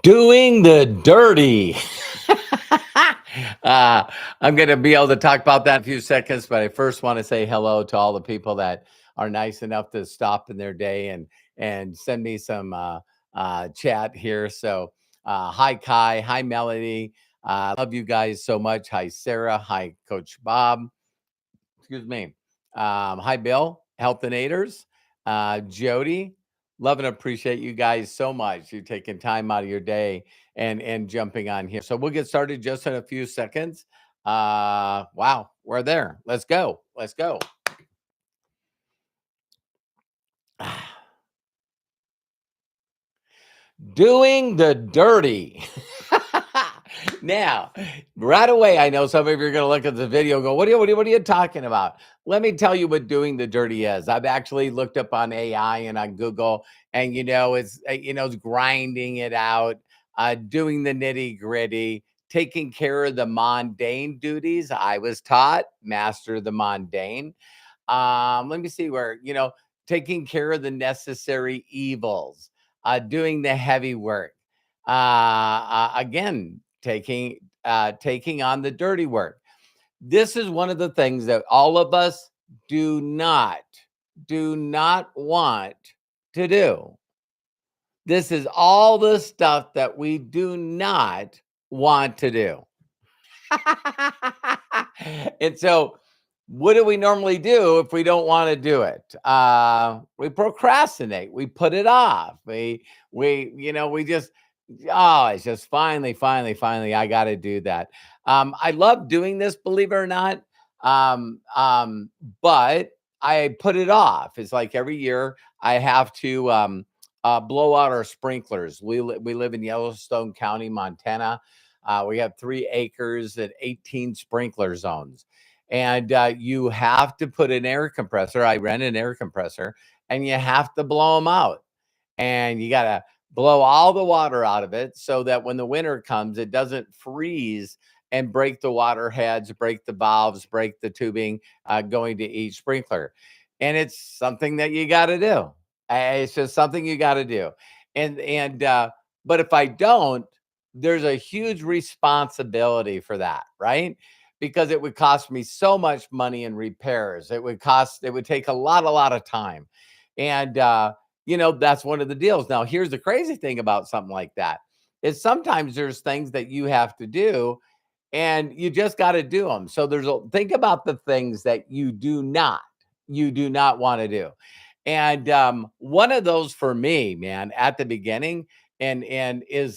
Doing the dirty. uh, I'm going to be able to talk about that in a few seconds, but I first want to say hello to all the people that are nice enough to stop in their day and send me some chat here. So, hi Kai, hi Melody. Love you guys so much. Hi Sarah, hi Coach Bob. Excuse me. Hi Bill, Health and Aiders. Jody, love and appreciate you guys so much. You taking time out of your day and jumping on here. So we'll get started just in a few seconds. Wow, we're there. Let's go. Let's go. Doing the dirty. Now, right away, I know some of you are going to look at the video and go, what are you talking about? Let me tell you what doing the dirty is. I've actually looked up on AI and on Google, and it's grinding it out, doing the nitty gritty, taking care of the mundane duties. I was taught master the mundane. Let me see where, taking care of the necessary evils, doing the heavy work. Again, taking on the dirty work. This is one of the things that all of us do not want to do. This is all the stuff that we do not want to do. And so, what do we normally do if we don't want to do it? We procrastinate. We put it off. We just, it's just finally, I got to do that. I love doing this, believe it or not. Um, um, but I put it off. It's like every year I have to blow out our sprinklers. We live in Yellowstone County, Montana. We have 3 acres and 18 sprinkler zones. And you have to put an air compressor. I rent an air compressor, and you have to blow them out. And you got to blow all the water out of it so that when the winter comes, it doesn't freeze and break the water heads, break the valves, break the tubing going to each sprinkler. And it's something that you got to do. It's just something you got to do. But if I don't, there's a huge responsibility for that, right? Because it would cost me so much money in repairs. It would take a lot of time. And that's one of the deals. Now, here's the crazy thing about something like that is sometimes there's things that you have to do and you just got to do them. So think about the things that you do not want to do. And one of those for me, man, at the beginning and is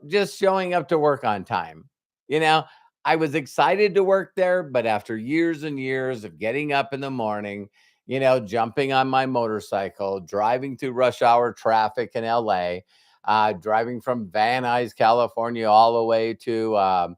just showing up to work on time. You know, I was excited to work there, but after years and years of getting up in the morning, jumping on my motorcycle, driving through rush hour traffic in LA, driving from Van Nuys, California, all the way to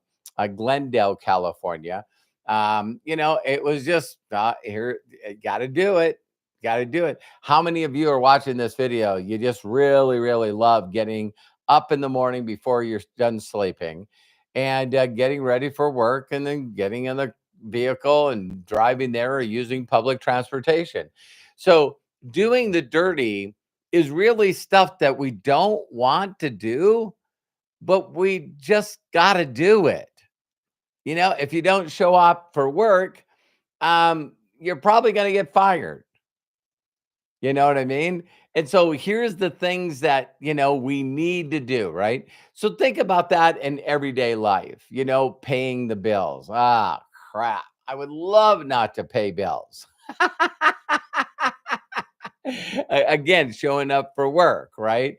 Glendale, California. It was just here, got to do it. Got to do it. How many of you are watching this video? You just really, really love getting up in the morning before you're done sleeping and getting ready for work and then getting in the vehicle and driving there or using public transportation. So, doing the dirty is really stuff that we don't want to do, but we just got to do it. If you don't show up for work, you're probably going to get fired. You know what I mean? And so here's the things that, we need to do, right? So think about that in everyday life, paying the bills. Ah, crap. I would love not to pay bills. Again, showing up for work, right?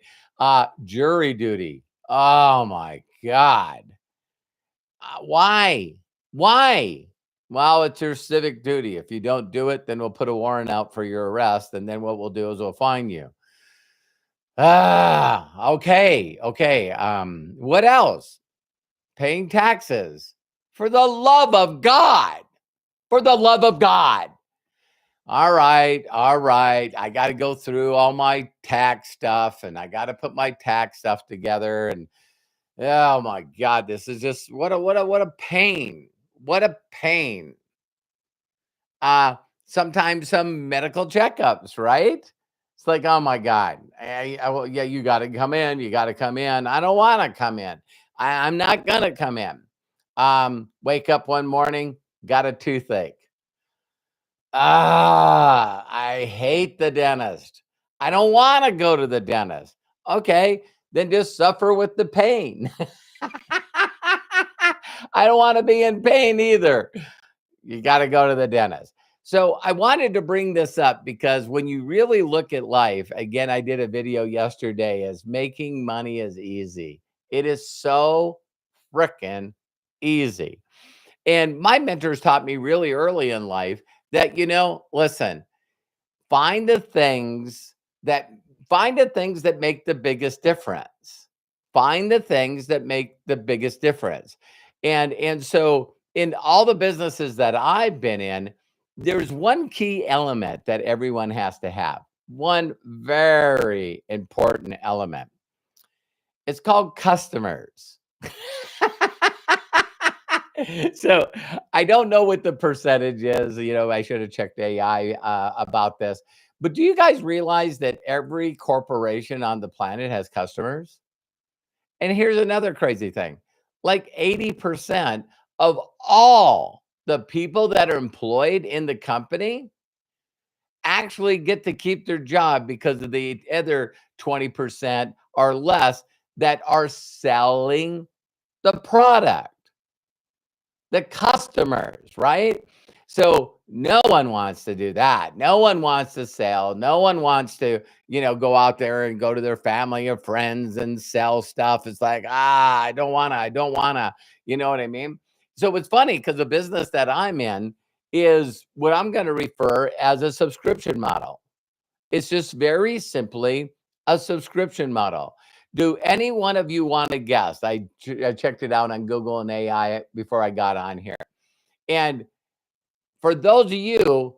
Jury duty. Oh my God. Why? Why? Well, it's your civic duty. If you don't do it, then we'll put a warrant out for your arrest. And then what we'll do is we'll fine you. Okay. Okay. What else? Paying taxes. For the love of God. For the love of God. All right. All right. I got to go through all my tax stuff and I got to put my tax stuff together. And oh my God, this is just what a pain. What a pain. Uh, Sometimes some medical checkups, right? It's like, oh my God. Well, yeah, you got to come in. You got to come in. I don't want to come in. I'm not going to come in. Wake up one morning, got a toothache. I hate the dentist. I don't want to go to the dentist. Okay, then just suffer with the pain. I don't want to be in pain either. You got to go to the dentist. So I wanted to bring this up because when you really look at life, again, I did a video yesterday, is making money is easy. It is so freaking easy. And my mentors taught me really early in life that, listen, find the things that make the biggest difference. Find the things that make the biggest difference. And so in all the businesses that I've been in, there's one key element that everyone has to have. One very important element. It's called customers. So I don't know what the percentage is. I should have checked AI about this. But do you guys realize that every corporation on the planet has customers? And here's another crazy thing. Like 80% of all the people that are employed in the company actually get to keep their job because of the other 20% or less that are selling the product. The customers, right? So no one wants to do that. No one wants to sell. No one wants to, go out there and go to their family or friends and sell stuff. It's like, I don't want to, you know what I mean? So it's funny because the business that I'm in is what I'm going to refer as a subscription model. It's just very simply a subscription model. Do any one of you want to guess? I checked it out on Google and AI before I got on here. And for those of you,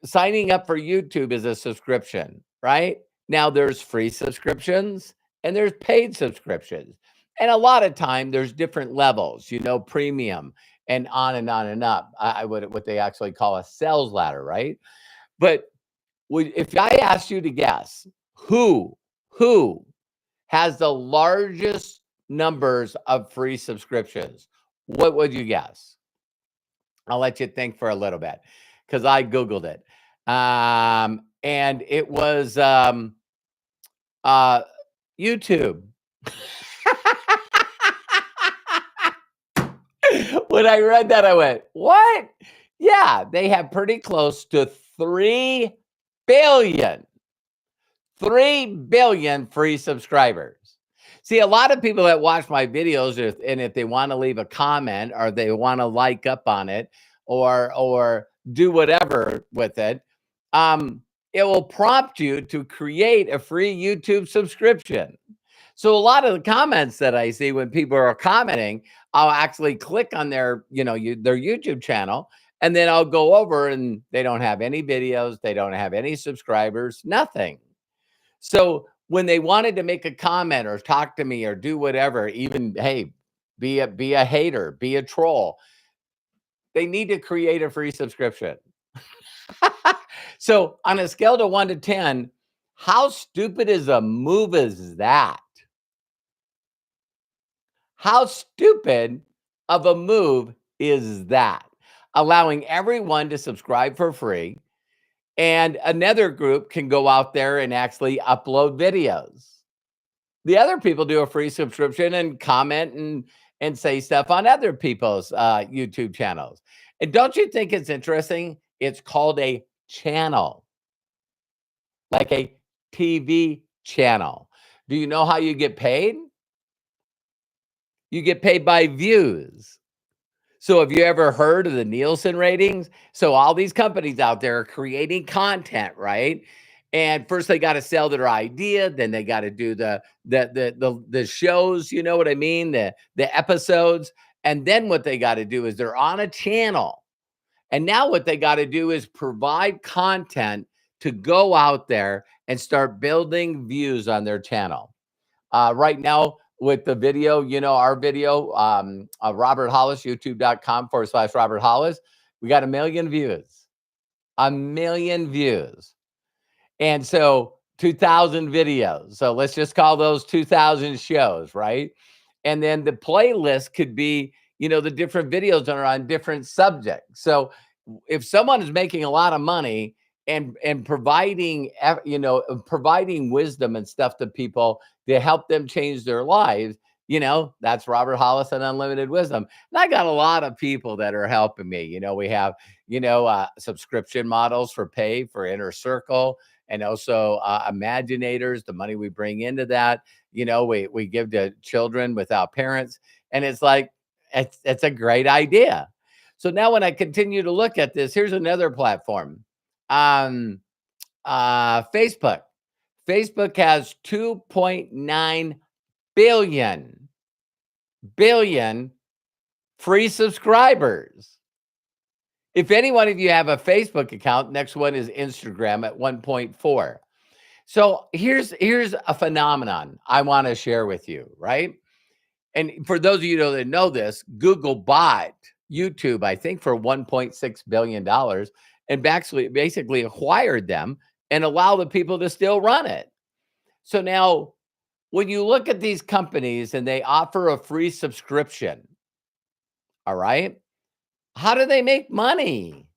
signing up for YouTube is a subscription, right? Now there's free subscriptions and there's paid subscriptions. And a lot of time there's different levels, premium and on and on and up. I would what they actually call a sales ladder, right? But if I asked you to guess who has the largest numbers of free subscriptions, what would you guess? I'll let you think for a little bit because I Googled it. And it was YouTube. When I read that, I went, what? Yeah, they have pretty close to 3 billion. 3 billion free subscribers. See, a lot of people that watch my videos, if they want to leave a comment or they want to like up on it or do whatever with it, it will prompt you to create a free YouTube subscription. So a lot of the comments that I see when people are commenting, I'll actually click on their YouTube channel, and then I'll go over and they don't have any videos, they don't have any subscribers, nothing. So when they wanted to make a comment or talk to me or do whatever, even, hey, be a hater, be a troll, they need to create a free subscription. So on a scale to 1 to 10, how stupid is a move is that? How stupid of a move is that? Allowing everyone to subscribe for free, and another group can go out there and actually upload videos. The other people do a free subscription and comment and say stuff on other people's YouTube channels. And don't you think it's interesting? It's called a channel, like a TV channel. Do you know how you get paid? You get paid by views. So have you ever heard of the Nielsen ratings? So all these companies out there are creating content, right? And first they got to sell their idea, then they got to do the shows, you know what I mean? The episodes. And then what they got to do is they're on a channel. And now what they got to do is provide content to go out there and start building views on their channel. Right now, with the video, our video, Robert Hollis, youtube.com/Robert Hollis, we got 1 million views. 1 million views. And so 2000 videos. So let's just call those 2000 shows, right? And then the playlist could be, the different videos that are on different subjects. So if someone is making a lot of money and providing providing wisdom and stuff to people to help them change their lives, that's Robert Hollis and Unlimited Wisdom. And I got a lot of people that are helping me. We have subscription models for pay for Inner Circle, and also imaginators, the money we bring into that, we give to children without parents. And it's like, it's a great idea. So now when I continue to look at this, here's another platform. Um, Facebook. Facebook has 2.9 billion free subscribers. If any one of you have a Facebook account, next one is Instagram at 1.4. So here's a phenomenon I want to share with you, right? And for those of you that know this, Google bought YouTube, I think, for $1.6 billion and basically acquired them and allow the people to still run it. So now when you look at these companies and they offer a free subscription, all right, how do they make money?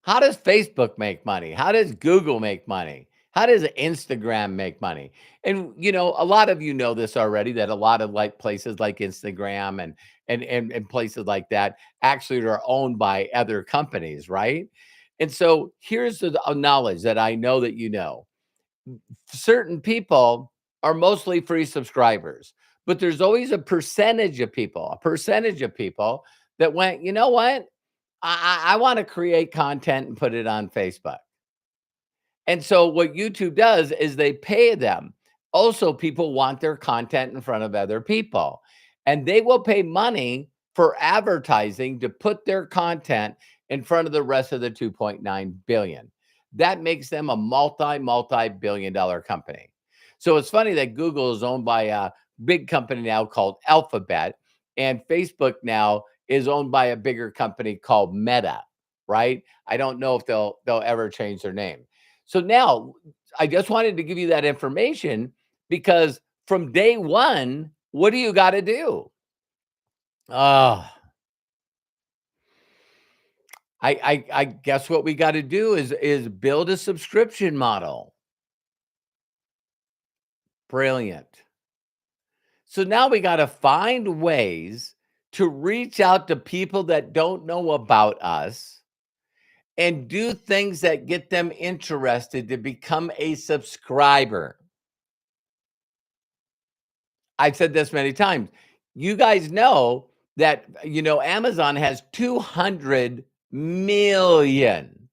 How does Facebook make money? How does Google make money? How does Instagram make money? And a lot of you know this already, that a lot of places like Instagram and places like that actually are owned by other companies, right? And so here's the knowledge that I know that certain people are mostly free subscribers, but there's always a percentage of people that went, you know what? I want to create content and put it on Facebook. And so what YouTube does is they pay them. Also, people want their content in front of other people, and they will pay money for advertising to put their content in front of the rest of the 2.9 billion. That makes them a multi-billion dollar company. So it's funny that Google is owned by a big company now called Alphabet, and Facebook now is owned by a bigger company called Meta, right? I don't know if they'll ever change their name. So now I just wanted to give you that information because from day one, what do you got to do? I guess what we got to do is build a subscription model. Brilliant. So now we got to find ways to reach out to people that don't know about us and do things that get them interested to become a subscriber. I've said this many times. You guys know that, Amazon has 200 million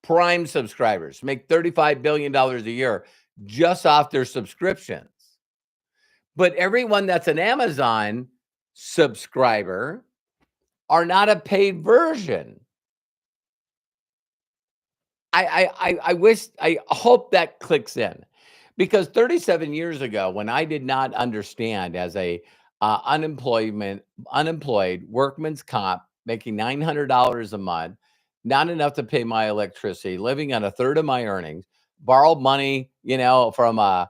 Prime subscribers, make $35 billion a year just off their subscriptions. But everyone that's an Amazon subscriber are not a paid version. I hope that clicks in, because 37 years ago, when I did not understand as a unemployed workman's comp, making $900 a month, not enough to pay my electricity, living on a third of my earnings, borrowed money, from a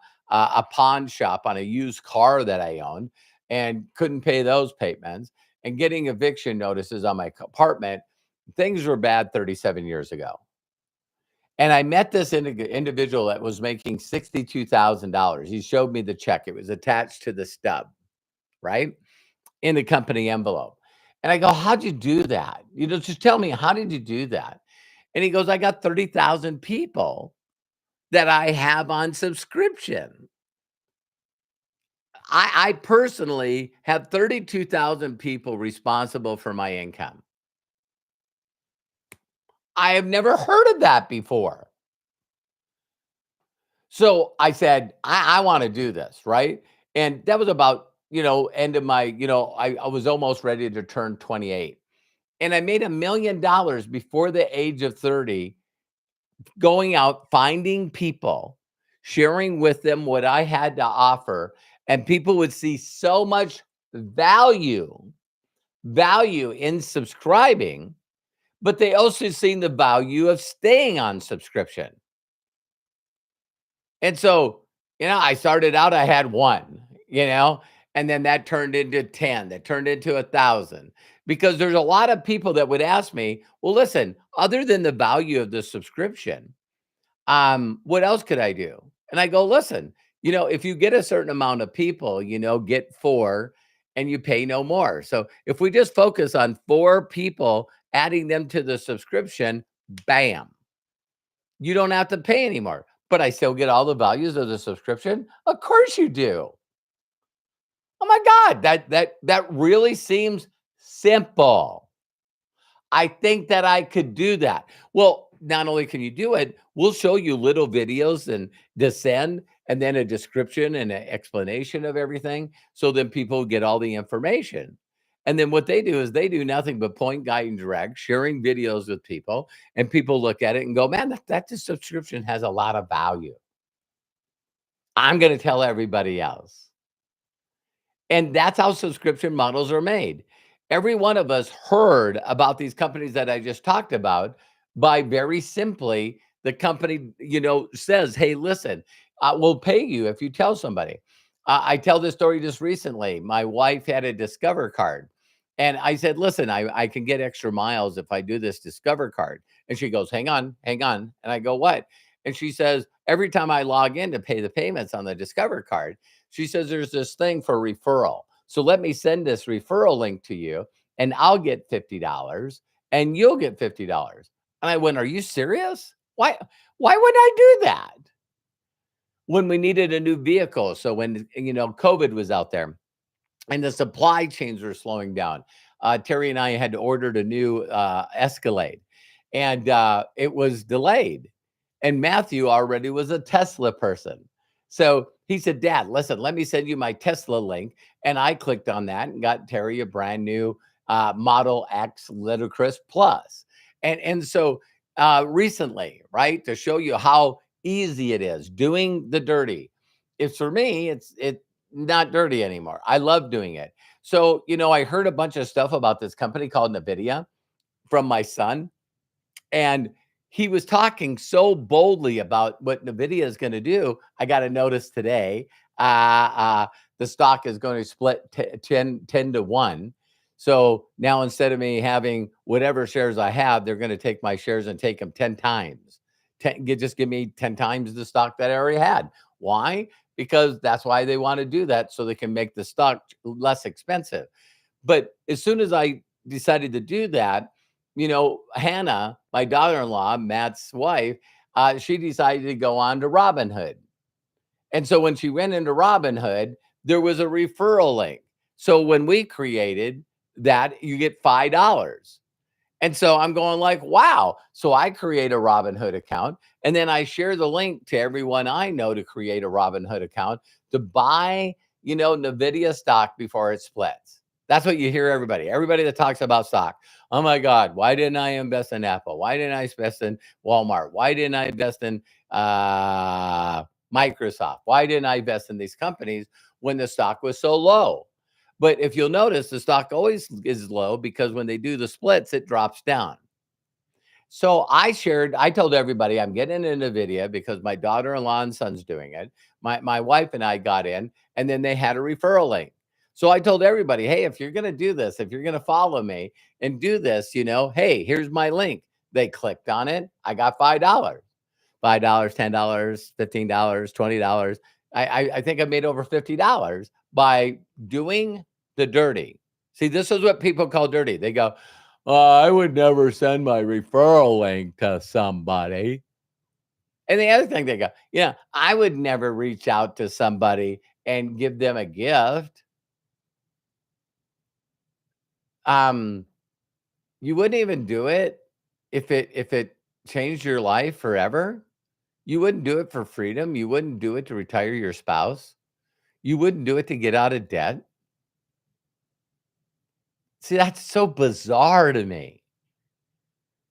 pawn shop on a used car that I owned, and couldn't pay those payments, and getting eviction notices on my apartment. Things were bad 37 years ago. And I met this individual that was making $62,000. He showed me the check. It was attached to the stub, right? In the company envelope. And I go, how'd you do that? Just tell me, how did you do that? And he goes, I got 30,000 people that I have on subscription. I personally have 32,000 people responsible for my income. I have never heard of that before. So I said, I want to do this, right? And that was about, end of my, I was almost ready to turn 28. And I made $1 million before the age of 30, going out, finding people, sharing with them what I had to offer. And people would see so much value in subscribing, but they also seen the value of staying on subscription. And so, I started out, I had one, and then that turned into 10, that turned into 1,000. Because there's a lot of people that would ask me, well, listen, other than the value of the subscription, what else could I do? And I go, listen, if you get a certain amount of people, get four and you pay no more. So if we just focus on four people, adding them to the subscription, bam, you don't have to pay anymore. But I still get all the values of the subscription. Of course you do. Oh my God, that really seems simple. I think that I could do that. Well, not only can you do it, we'll show you little videos and descend and then a description and an explanation of everything. So then people get all the information. And then what they do is they do nothing but point, guide, and direct, sharing videos with people. And people look at it and go, man, that subscription has a lot of value. I'm going to tell everybody else. And that's how subscription models are made. Every one of us heard about these companies that I just talked about by very simply the company, says, hey, listen, we'll pay you if you tell somebody. I tell this story just recently. My wife had a Discover card. And I said, listen, I can get extra miles if I do this Discover card. And she goes, hang on, hang on. And I go, what? And she says, every time I log in to pay the payments on the Discover card, she says, there's this thing for referral. So let me send this referral link to you and I'll get $50 and you'll get $50. And I went, are you serious? Why would I do that? When we needed a new vehicle. So when, COVID was out there and the supply chains were slowing down, Terry and I had ordered a new Escalade and it was delayed. And Matthew already was a Tesla person. So he said, Dad, listen, let me send you my Tesla link. And I clicked on that and got Terry a brand new Model X Ludicrous Plus. And so recently, right, to show you how easy it is doing the dirty. It's for me, it's not dirty anymore. I love doing it. So, I heard a bunch of stuff about this company called NVIDIA from my son. And he was talking so boldly about what NVIDIA is going to do. I got a notice today. The stock is going to split 10 to 1. So now instead of me having whatever shares I have, they're going to take my shares and take them 10 times. Just give me 10 times the stock that I already had. Why? Because that's why they want to do that, so they can make the stock less expensive. But as soon as I decided to do that, Hannah, my daughter-in-law, Matt's wife, she decided to go on to Robinhood. And so when she went into Robinhood, there was a referral link. So when we created that, you get $5. And so I'm going like, wow. So I create a Robinhood account and then I share the link to everyone I know to create a Robinhood account to buy, NVIDIA stock before it splits. That's what you hear everybody that talks about stock. Oh my God, why didn't I invest in Apple? Why didn't I invest in Walmart? Why didn't I invest in Microsoft? Why didn't I invest in these companies when the stock was so low? But if you'll notice, the stock always is low because when they do the splits, it drops down. So I told everybody I'm getting into NVIDIA because my daughter-in-law and son's doing it. My wife and I got in, and then they had a referral link. So I told everybody, hey, if you're going to do this, if you're going to follow me and do this, hey, here's my link. They clicked on it. I got $5, $5, $10, $15, $20. I think I made over $50 by doing the dirty. See, this is what people call dirty. They go, I would never send my referral link to somebody. And the other thing they go, I would never reach out to somebody and give them a gift. You wouldn't even do it if it changed your life forever. You wouldn't do it for freedom. You wouldn't do it to retire your spouse. You wouldn't do it to get out of debt. See, that's so bizarre to me.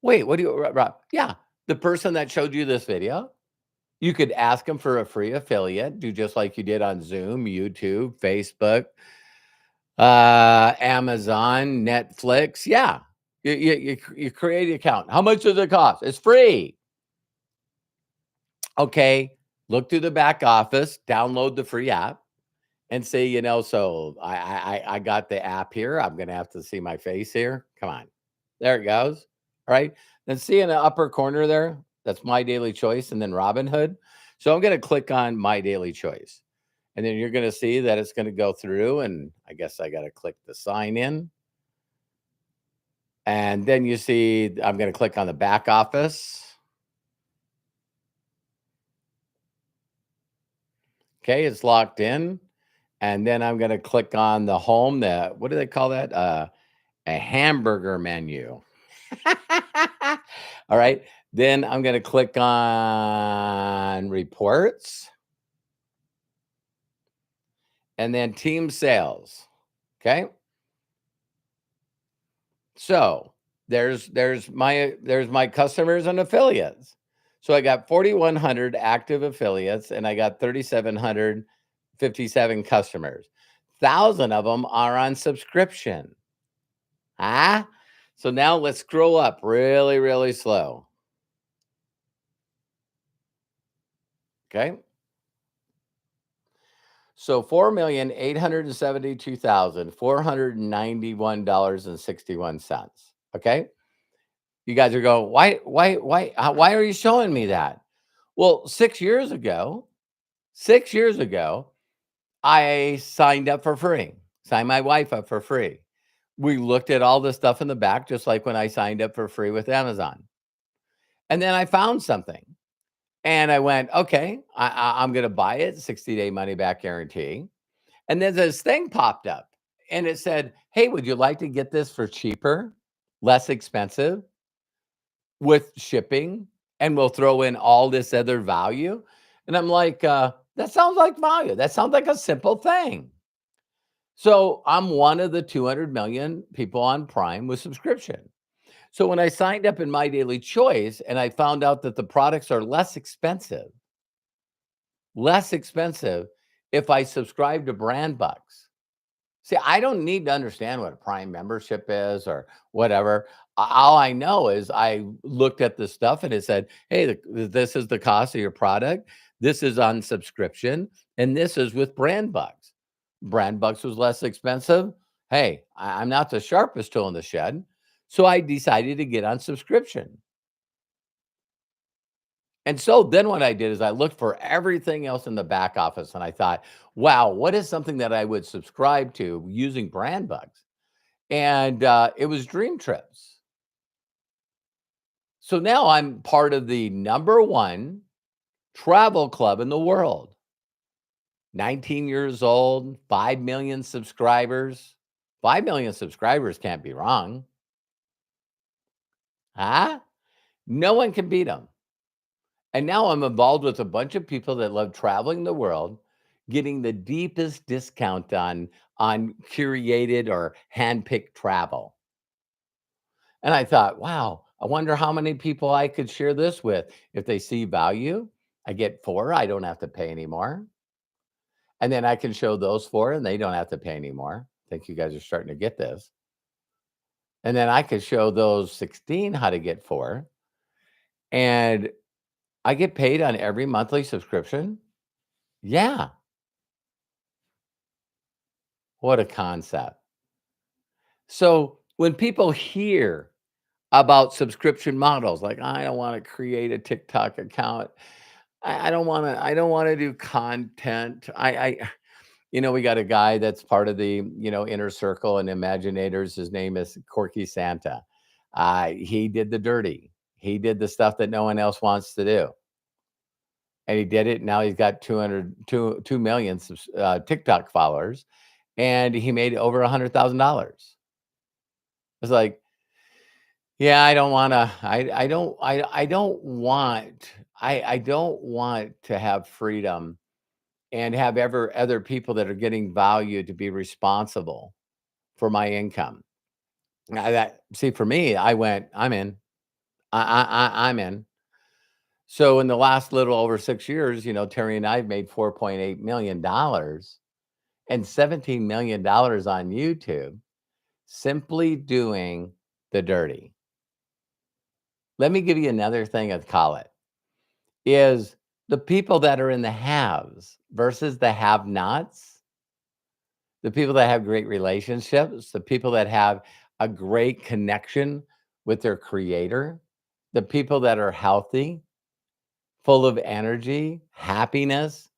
Wait, what do you, Rob? Yeah, the person that showed you this video, you could ask them for a free affiliate, do just like you did on Zoom, YouTube, Facebook, Amazon, Netflix. Yeah, You create an account. How much does it cost? It's free. Okay, look through the back office, download the free app, and say, so I got the app here. I'm gonna have to see my face here. Come on, there it goes. All right, then see in the upper corner there, that's My Daily Choice, and then Robinhood. So I'm gonna click on My Daily Choice, and then you're gonna see that it's gonna go through, and I guess I gotta click the sign in, and then you see I'm gonna click on the back office. Okay, it's locked in. And then I'm gonna click on the home, what do they call that? A hamburger menu. All right. Then I'm gonna click on reports and then team sales. Okay. So there's my customers and affiliates. So I got 4,100 active affiliates and I got 3,757 customers. 1,000 of them are on subscription. Ah, so now let's scroll up really, really slow. Okay. So $4,872,491.61. Okay. You guys are going, why are you showing me that? Well, 6 years ago, I signed up for free, signed my wife up for free. We looked at all the stuff in the back, just like when I signed up for free with Amazon. And then I found something and I went, okay, I'm going to buy it, 60-day money back guarantee. And then this thing popped up and it said, hey, would you like to get this for cheaper, less expensive with shipping? And we'll throw in all this other value. And I'm like, that sounds like value. That sounds like a simple thing. So I'm one of the 200 million people on Prime with subscription. So when I signed up in My Daily Choice and I found out that the products are less expensive if I subscribe to Brand Bucks. See, I don't need to understand what a Prime membership is or whatever. All I know is I looked at the stuff and it said, hey, this is the cost of your product. This is on subscription. And this is with Brand Bucks. Brand Bucks was less expensive. Hey, I'm not the sharpest tool in the shed. So I decided to get on subscription. And so then what I did is I looked for everything else in the back office and I thought, wow, what is something that I would subscribe to using Brand Bucks? And it was Dream Trips. So now I'm part of the #1 travel club in the world. 19 years old, 5 million subscribers. 5 million subscribers can't be wrong. Huh? No one can beat them. And now I'm involved with a bunch of people that love traveling the world, getting the deepest discount on curated or handpicked travel. And I thought, wow, I wonder how many people I could share this with. If they see value, I get 4, I don't have to pay anymore. And then I can show those 4 and they don't have to pay anymore. I think you guys are starting to get this. And then I could show those 16 how to get 4. And I get paid on every monthly subscription. Yeah. What a concept. So when people hear about subscription models, like I don't want to create a TikTok account. I don't want to do content. We got a guy that's part of the, inner circle and Imaginators. His name is Corky Santa. He did the dirty. He did the stuff that no one else wants to do. And he did it. Now he's got 2 million TikTok followers and he made over $100,000. It's like, yeah, I don't want to, I don't want to have freedom and have other people that are getting value to be responsible for my income. See, for me, I'm in. I'm in. So in the last little over 6 years, Terry and I have made $4.8 million and $17 million on YouTube simply doing the dirty. Let me give you another thing I'd call it, is the people that are in the haves versus the have-nots, the people that have great relationships, the people that have a great connection with their creator, the people that are healthy, full of energy, happiness,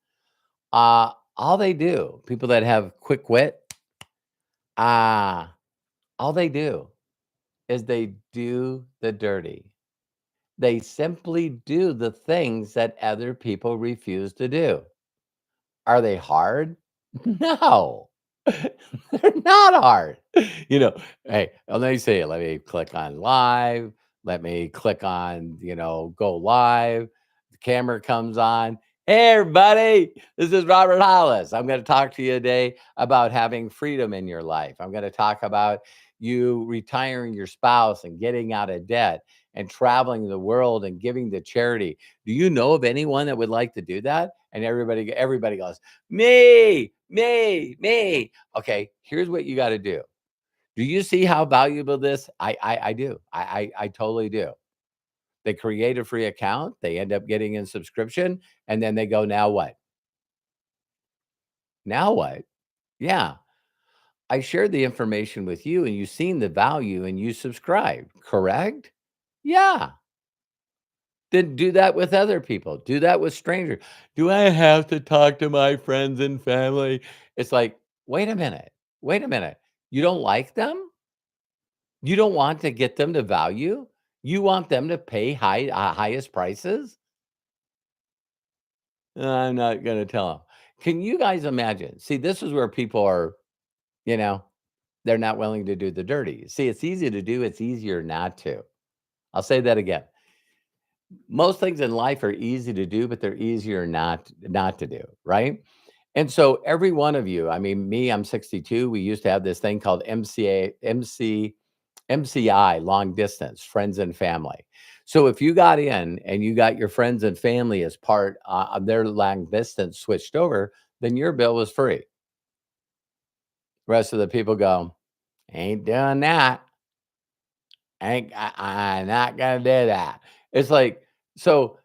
all they do, people that have quick wit, uh, all they do is they do the dirty. They simply do the things that other people refuse to do. Are they hard? No. They're not hard. You know, hey, let me see it. Let me click on live. Let me click on, go live. The camera comes on. Hey, everybody. This is Robert Hollis. I'm going to talk to you today about having freedom in your life. I'm going to talk about you retiring your spouse and getting out of debt and traveling the world and giving to charity. Do you know of anyone that would like to do that? And everybody goes, me. Okay, here's what you got to do. Do you see how valuable this? I do. I totally do. They create a free account. They end up getting in subscription, and then they go, now what? Now what? Yeah, I shared the information with you, and you've seen the value, and you subscribed. Correct? Yeah. Then do that with other people. Do that with strangers. Do I have to talk to my friends and family? It's like, wait a minute. Wait a minute. You don't like them? You don't want to get them to value? You want them to pay highest prices? I'm not going to tell them. Can you guys imagine? See, this is where people are, you know, they're not willing to do the dirty. See, it's easy to do, it's easier not to. I'll say that again. Most things in life are easy to do, but they're easier not to do, right? And so every one of you, I mean, me, I'm 62. We used to have this thing called MCI, long distance, friends and family. So if you got in and you got your friends and family as part of their long distance switched over, then your bill was free. Rest of the people go, ain't doing that. I'm not gonna do that. It's like, so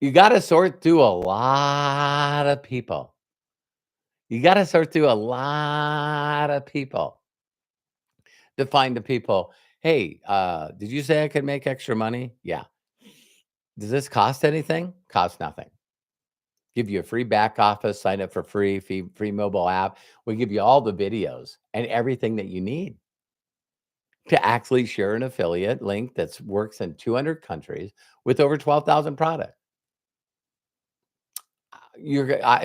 you got to sort through a lot of people. You got to sort through a lot of people to find the people. Hey, did you say I could make extra money? Yeah. Does this cost anything? Cost nothing. Give you a free back office, sign up for free mobile app. We give you all the videos and everything that you need to actually share an affiliate link that works in 200 countries with over 12,000 products.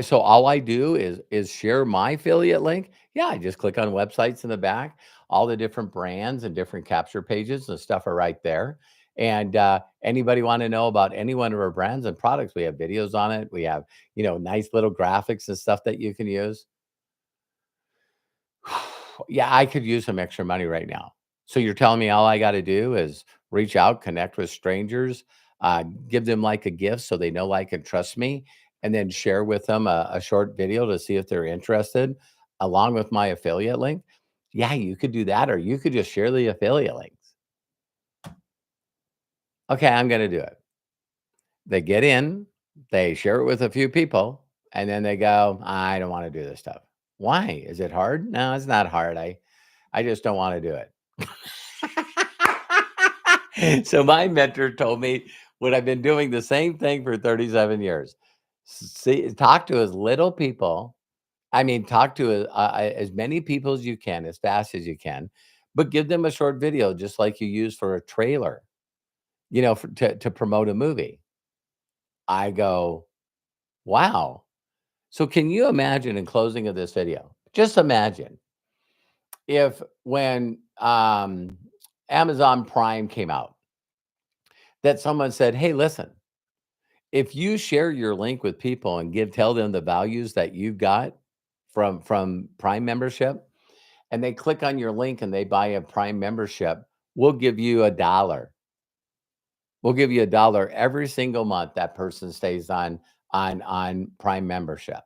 So all I do is share my affiliate link. Yeah, I just click on websites in the back. All the different brands and different capture pages and stuff are right there. And anybody want to know about any one of our brands and products, we have videos on it. We have, nice little graphics and stuff that you can use. Yeah, I could use some extra money right now. So you're telling me all I got to do is reach out, connect with strangers, give them like a gift so they know, like, and trust me, and then share with them a short video to see if they're interested, along with my affiliate link. Yeah, you could do that, or you could just share the affiliate links. Okay, I'm going to do it. They get in, they share it with a few people, and then they go, I don't want to do this stuff. Why? Is it hard? No, it's not hard. I just don't want to do it. So my mentor told me what I've been doing the same thing for 37 years. See, talk to as little people. I mean, talk to as many people as you can, as fast as you can, but give them a short video, just like you use for a trailer, to promote a movie. I go, wow. So can you imagine, in closing of this video, just imagine if when Amazon Prime came out, that someone said, hey, listen, if you share your link with people and tell them the values that you got from Prime membership, and they click on your link and they buy a Prime membership, we'll give you $1. We'll give you $1 every single month that person stays on Prime membership.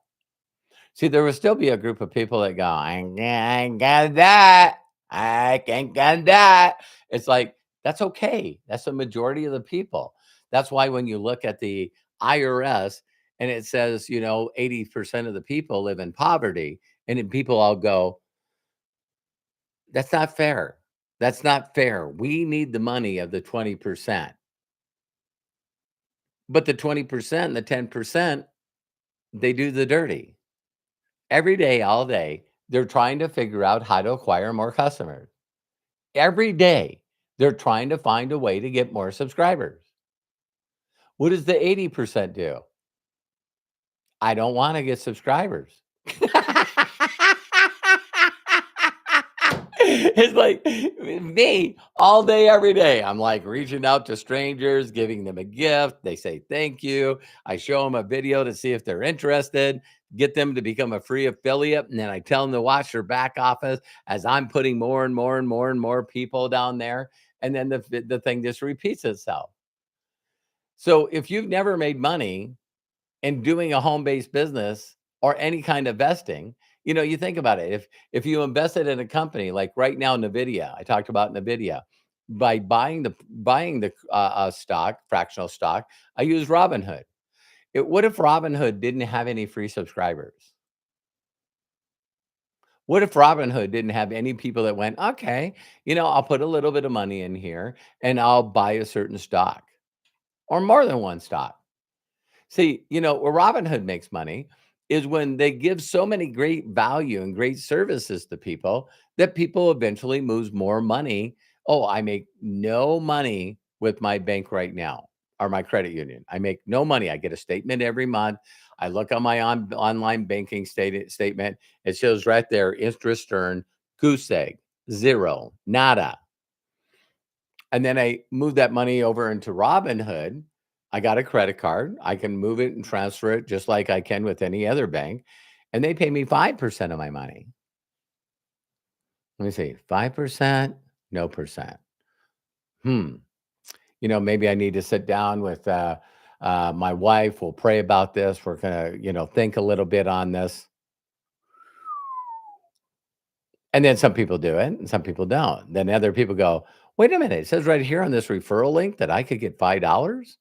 See, there will still be a group of people that go, I ain't got that. I can't get that. It's like, that's okay. That's the majority of the people. That's why when you look at the IRS and it says, 80% of the people live in poverty, and then people all go, that's not fair. That's not fair. We need the money of the 20%. But the 20% and the 10%, they do the dirty. Every day, all day, they're trying to figure out how to acquire more customers. Every day, they're trying to find a way to get more subscribers. What does the 80% do? I don't want to get subscribers. It's like me all day, every day. I'm like reaching out to strangers, giving them a gift. They say thank you. I show them a video to see if they're interested, get them to become a free affiliate. And then I tell them to watch their back office as I'm putting more and more and more and more people down there. And then the thing just repeats itself. So if you've never made money in doing a home-based business or any kind of vesting, you think about it. If you invested in a company like right now, Nvidia, I talked about Nvidia, by buying the stock, fractional stock, I use Robinhood. What if Robinhood didn't have any free subscribers? What if Robinhood didn't have any people that went, okay, I'll put a little bit of money in here and I'll buy a certain stock or more than one stock? See, where Robinhood makes money is when they give so many great value and great services to people that people eventually moves more money. Oh, I make no money with my bank right now or my credit union. I make no money. I get a statement every month. I look on my online banking statement. It shows right there interest earned, goose egg, zero, nada. And then I moved that money over into Robinhood. I got a credit card. I can move it and transfer it just like I can with any other bank. And they pay me 5% of my money. Let me see, 5%, no percent. Hmm. Maybe I need to sit down with my wife. We'll pray about this. We're going to, think a little bit on this. And then some people do it and some people don't. Then other people go, wait a minute. It says right here on this referral link that I could get $5.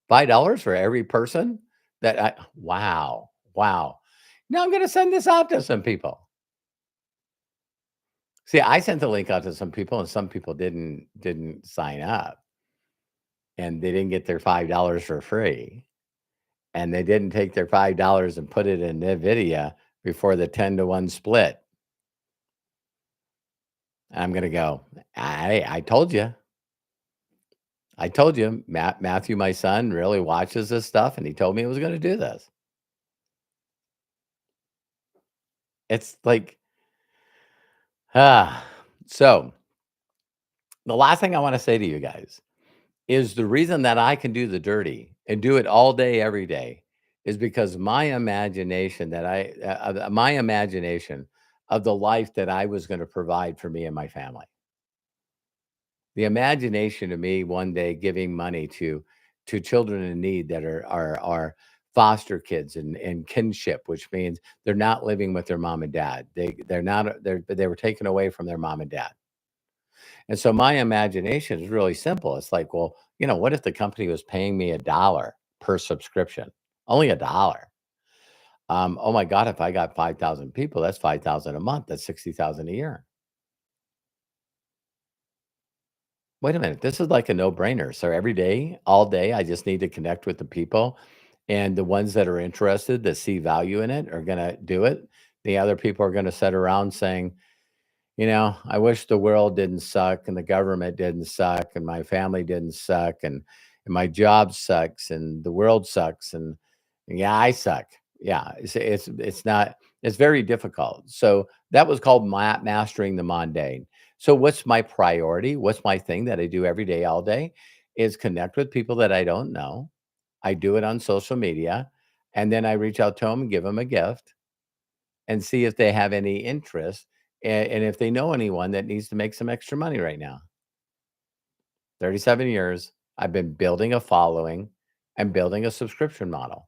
$5 for every person that I wow, wow. Now I'm gonna send this out to some people. See, I sent the link out to some people and some people didn't sign up and they didn't get their $5 for free. And they didn't take their $5 and put it in NVIDIA before the 10-to-1 split. I'm gonna go, I told you. I told you, Matthew, my son, really watches this stuff, and he told me he was gonna do this. It's like, ah, so the last thing I want to say to you guys is the reason that I can do the dirty and do it all day, every day, is because my imagination of the life that I was going to provide for me and my family. The imagination of me one day giving money to children in need that are foster kids and kinship, which means they're not living with their mom and dad. They were taken away from their mom and dad. And so my imagination is really simple. It's like, well, what if the company was paying me $1 per subscription? Only $1. Oh my God, if I got 5,000 people, that's 5,000 a month. That's 60,000 a year. Wait a minute, this is like a no-brainer. So every day, all day, I just need to connect with the people, and the ones that are interested, that see value in it, are gonna do it. The other people are gonna sit around saying, I wish the world didn't suck and the government didn't suck and my family didn't suck and my job sucks and the world sucks and yeah, I suck. Yeah, it's not it's very difficult. So that was called mastering the mundane. So what's my priority? What's my thing that I do every day, all day? Is connect with people that I don't know. I do it on social media, and then I reach out to them and give them a gift and see if they have any interest and if they know anyone that needs to make some extra money right now. 37 years, I've been building a following and building a subscription model.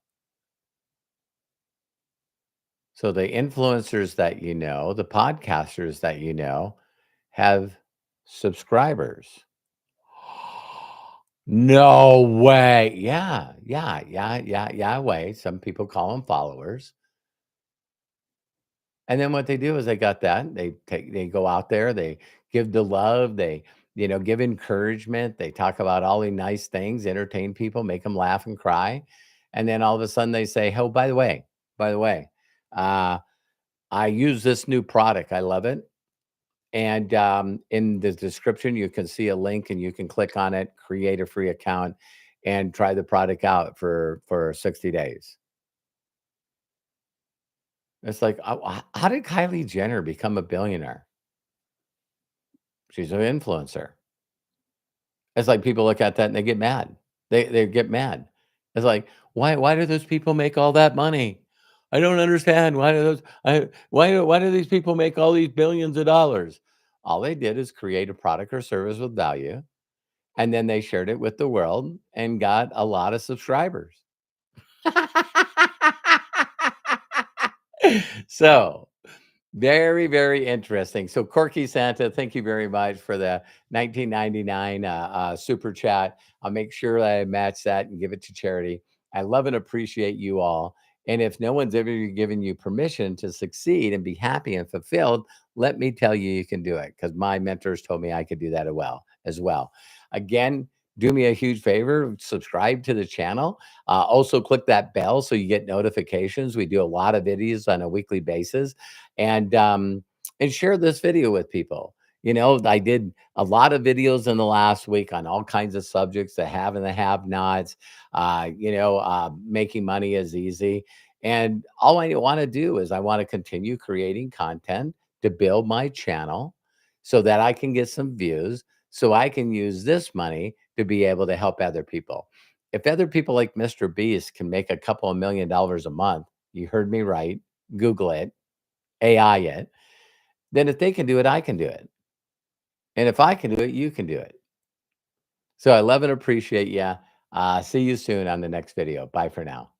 So the influencers that the podcasters that have subscribers. No way. Yeah, yeah, yeah, yeah, yeah, way. Some people call them followers. And then what they do is they got that. They go out there, they give the love, they, give encouragement, they talk about all the nice things, entertain people, make them laugh and cry. And then all of a sudden they say, "Oh, by the way, uh, I use this new product. I love it. And in the description, you can see a link and you can click on it, create a free account, and try the product out for 60 days." It's like, how did Kylie Jenner become a billionaire? She's an influencer. It's like people look at that and they get mad. They get mad. It's like, why do those people make all that money? I don't understand. Why do these people make all these billions of dollars? All they did is create a product or service with value, and then they shared it with the world and got a lot of subscribers. So, very, very interesting. So, Corky Santa, thank you very much for the 1999 super chat. I'll make sure that I match that and give it to charity. I love and appreciate you all. And if no one's ever given you permission to succeed and be happy and fulfilled, let me tell you, you can do it, because my mentors told me I could do that as well. Again, do me a huge favor, subscribe to the channel. Also, click that bell so you get notifications. We do a lot of videos on a weekly basis, and share this video with people. I did a lot of videos in the last week on all kinds of subjects, the have and the have nots. Making money is easy. And all I want to do is I want to continue creating content to build my channel so that I can get some views, so I can use this money to be able to help other people. If other people like Mr. Beast can make a couple of $1 million a month, you heard me right, Google it, AI it, then if they can do it, I can do it. And if I can do it, you can do it. So I love and appreciate you. See you soon on the next video. Bye for now.